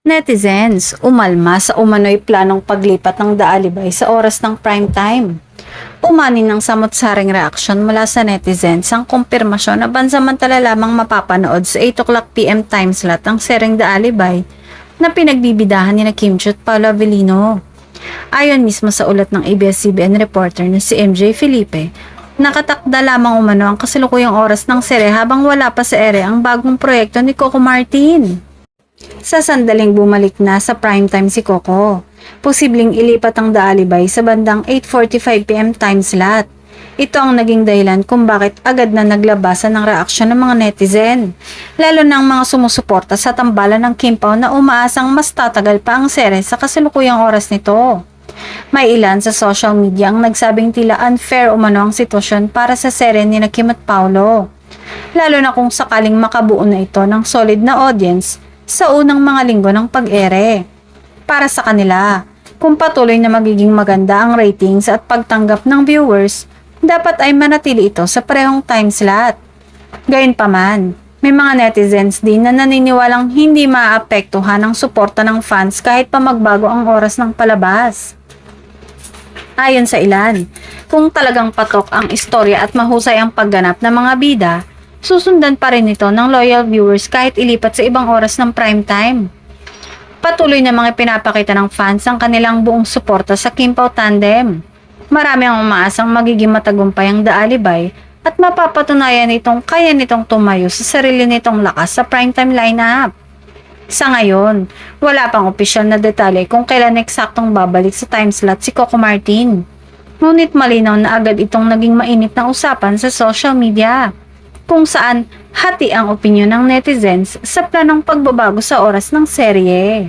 Netizens, umalma sa umano'y planong paglipat ng Daalibay sa oras ng prime time. Umani ng samot-saring reaksyon mula sa netizens ang kumpirmasyon na bansamantala lamang mapapanood sa 8 o'clock PM time slot ang sereng Daalibay na pinagbibidahan ni Kim Chiu at Paolo Avellino. Ayon mismo sa ulat ng ABS-CBN reporter na si MJ Felipe, nakatakda lamang umano ang kasalukuyang oras ng sere habang wala pa sa ere ang bagong proyekto ni Coco Martin. Sa sandaling bumalik na sa primetime si Coco, posibleng ilipat ang Daalibay sa bandang 8:45 PM time slot. Ito ang naging dahilan kung bakit agad na naglabasan ng reaksyon ng mga netizen, lalo ng mga sumusuporta sa tambalan ng Kim Pao na umaasang mas tatagal pa ang sere sa kasalukuyang oras nito. May ilan sa social media ang nagsabing tila unfair umano ang sitwasyon para sa sere ni Kim at Paolo, lalo na kung sakaling makabuo na ito ng solid na audience sa unang mga linggo ng pag-ere. Para sa kanila, kung patuloy na magiging maganda ang ratings at pagtanggap ng viewers, dapat ay manatili ito sa parehong time slot. Gayunpaman, may mga netizens din na naniniwalang hindi maapektuhan ang suporta ng fans kahit pa magbago ang oras ng palabas. Ayon sa ilan, kung talagang patok ang istorya at mahusay ang pagganap ng mga bida, susundan pa rin ito ng loyal viewers kahit ilipat sa ibang oras ng prime time. Patuloy na mga pinapakita ng fans ang kanilang buong suporta sa Kim Pao tandem. Marami ang umaasang magiging matagumpay ang Daalibay at mapapatunayan nitong kaya nitong tumayo sa sarili nitong lakas sa primetime lineup. Sa ngayon, wala pang opisyal na detalye kung kailan eksaktong babalik sa time slot si Coco Martin. Ngunit malinaw na agad itong naging mainit na usapan sa social media, kung saan hati ang opinyon ng netizens sa planong pagbabago sa oras ng serye.